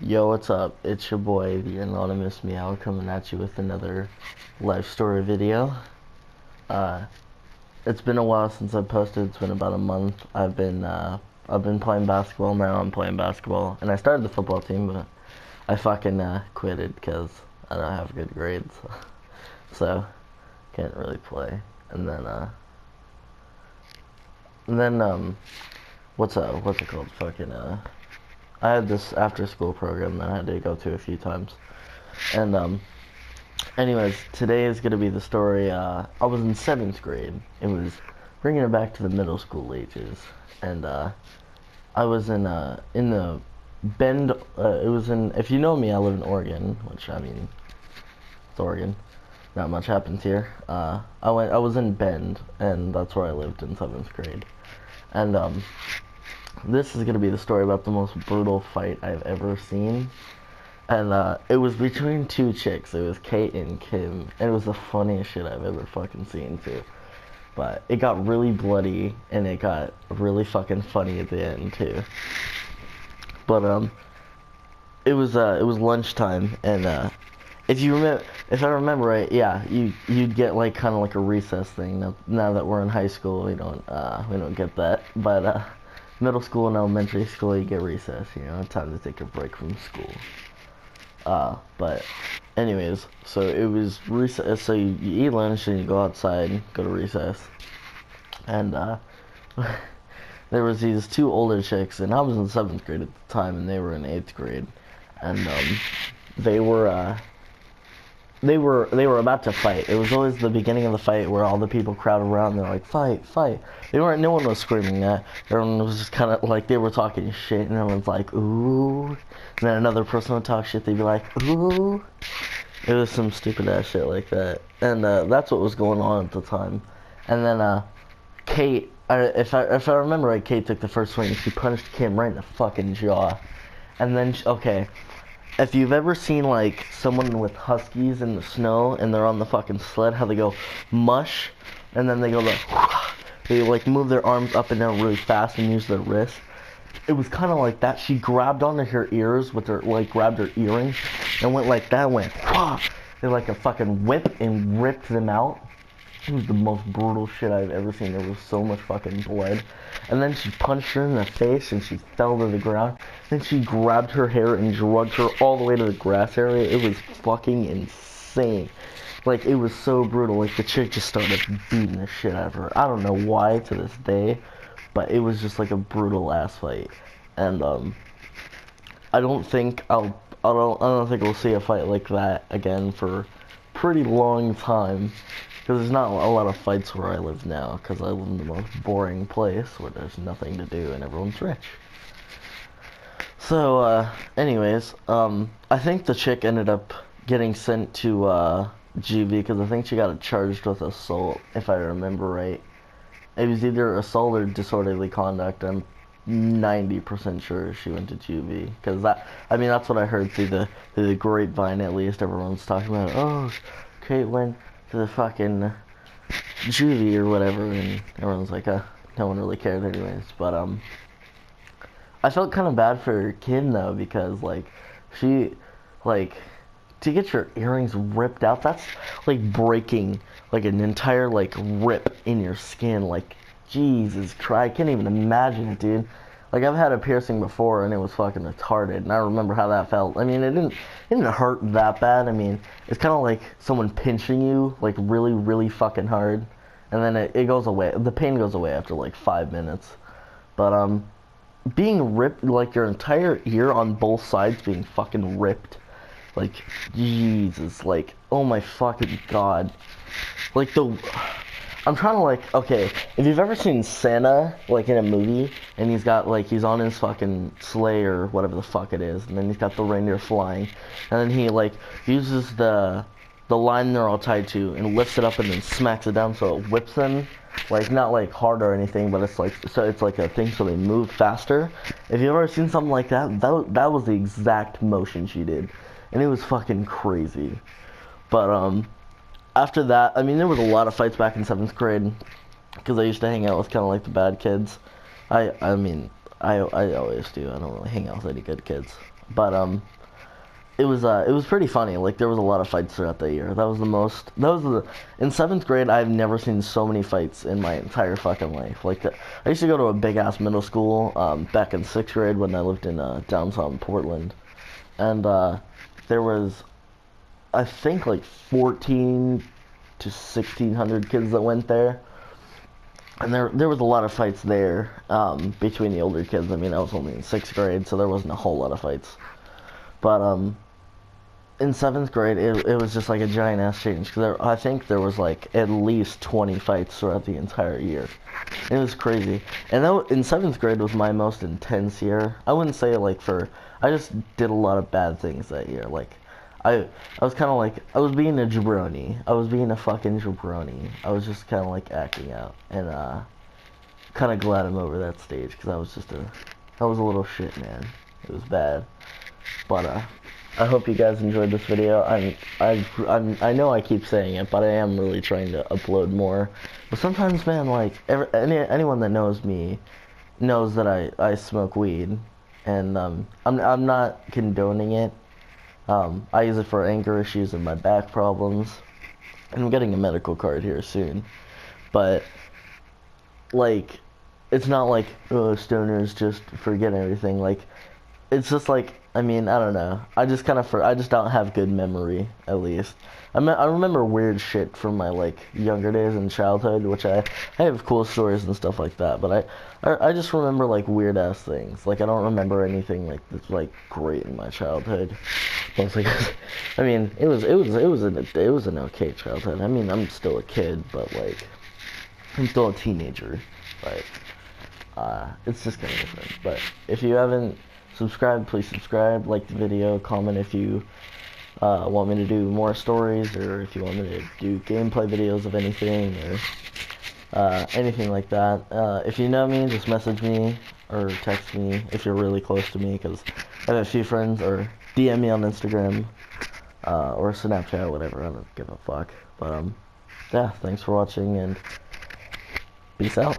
Yo, what's up? It's your boy, the Anonymous Meow, coming at you with another life story video. Uh, it's been a while since I posted. It's been about a month. I've been playing basketball. Now I'm playing basketball, and I started the football team, but I fucking quitted because I don't have good grades, so can't really play. And then what's it called? I had this after school program that I had to go to a few times. And anyways, today is gonna be the story. I was in seventh grade. It was bringing it back to the middle school ages, and I was in the Bend. It was in. If you know me, I live in Oregon, which I mean, it's Oregon. Not much happens here. I was in Bend, and that's where I lived in seventh grade. And this is gonna be the story about the most brutal fight I've ever seen. And it was between two chicks. It was Kate and Kim. And it was the funniest shit I've ever fucking seen too. But it got really bloody and it got really fucking funny at the end too. But it was lunchtime, and if I remember right, yeah, you'd get like kind of like a recess thing. Now that we're in high school, we don't get that. But middle school and elementary school, you get recess. Time to take a break from school. But anyways, so it was recess. So you eat lunch and you go outside, go to recess, and there was these two older chicks, and I was in seventh grade at the time, and they were in eighth grade, and they were they were about to fight. It was always the beginning of the fight where all the people crowd around. They're like, fight, fight. They weren't. No one was screaming that. Everyone was just kind of like they were talking shit, and everyone's like, ooh. And then another person would talk shit. They'd be like, ooh. It was some stupid ass shit like that, and that's what was going on at the time. And then Kate, if I remember right, Kate took the first swing and she punched Kim right in the fucking jaw. And then okay. If you've ever seen like someone with huskies in the snow and they're on the fucking sled, how they go mush, and then they go like they like move their arms up and down really fast and use their wrists. It was kind of like that. She grabbed onto her ears with her grabbed her earrings and went like that. Went they like a fucking whip and ripped them out. It was the most brutal shit I've ever seen. There was so much fucking blood. And then she punched her in the face and she fell to the ground. Then she grabbed her hair and dragged her all the way to the grass area. It was fucking insane. Like, it was so brutal. Like, the chick just started beating the shit out of her. I don't know why to this day, but it was just like a brutal ass fight. And I don't think I don't think we'll see a fight like that again for a pretty long time. Because there's not a lot of fights where I live now, because I live in the most boring place where there's nothing to do and everyone's rich. So, anyways, I think the chick ended up getting sent to GV because I think she got charged with assault, if I remember right. It was either assault or disorderly conduct. I'm 90% sure she went to juvie, because that's what I heard through the grapevine. At least everyone's talking about, oh, Kate went to the fucking juvie or whatever, and everyone's like, no one really cared anyways. But I felt kind of bad for her kid though, because like she like to get your earrings ripped out, that's like breaking like an entire like rip in your skin. Like, Jesus Christ, I can't even imagine it, dude. Like, I've had a piercing before and it was fucking retarded, and I remember how that felt. I mean, it didn't hurt that bad. I mean, it's kind of like someone pinching you like really, really fucking hard, and then it goes away. The pain goes away after like 5 minutes. But being ripped, like your entire ear on both sides being fucking ripped, like, Jesus, like, oh my fucking God. Like, I'm trying to, like, okay, if you've ever seen Santa, like, in a movie, and he's on his fucking sleigh or whatever the fuck it is, and then he's got the reindeer flying, and then he, like, uses the line they're all tied to and lifts it up and then smacks it down so it whips them, like, not, like, hard or anything, but it's, like, so it's, like, a thing so they move faster. If you've ever seen something like that, that was the exact motion she did, and it was fucking crazy. But, after that, I mean, there was a lot of fights back in 7th grade, because I used to hang out with kind of like the bad kids. I mean, I always do. I don't really hang out with any good kids, but it was pretty funny. Like there was a lot of fights throughout the year. In seventh grade. I've never seen so many fights in my entire fucking life. I used to go to a big ass middle school back in sixth grade when I lived in downtown Portland, and there was, I think, like 14 to 1600 kids that went there. And there was a lot of fights there between the older kids. I mean, I was only in sixth grade, so there wasn't a whole lot of fights. But in seventh grade, it was just like a giant ass change. Because I think there was like at least 20 fights throughout the entire year. It was crazy. And in seventh grade was my most intense year. I wouldn't say I just did a lot of bad things that year. Like, I was kind of like, I was being a jabroni. I was being a fucking jabroni. I was just kind of like acting out. And kind of glad I'm over that stage. Because I was a little shit, man. It was bad. But I hope you guys enjoyed this video. I know I keep saying it, but I am really trying to upload more. But sometimes, man, like anyone that knows me knows that I smoke weed, and I'm not condoning it. I use it for anger issues and my back problems, and I'm getting a medical card here soon. But like, it's not like, oh, stoners just forget everything. Like, it's just like, I mean, I don't know. I just don't have good memory, at least. I remember weird shit from my like younger days in childhood, which I have cool stories and stuff like that. But I just remember like weird ass things. Like I don't remember anything like that's like great in my childhood. Mostly, I mean, it was an okay childhood. I mean, I'm still a kid, but like I'm still a teenager. But it's just kind of different. But if you haven't subscribed, please subscribe, like the video, comment if you want me to do more stories, or if you want me to do gameplay videos of anything, or anything like that. If you know me, just message me or text me if you're really close to me, because I have a few friends, or DM me on Instagram or Snapchat, whatever. I don't give a fuck. But yeah, thanks for watching, and peace out.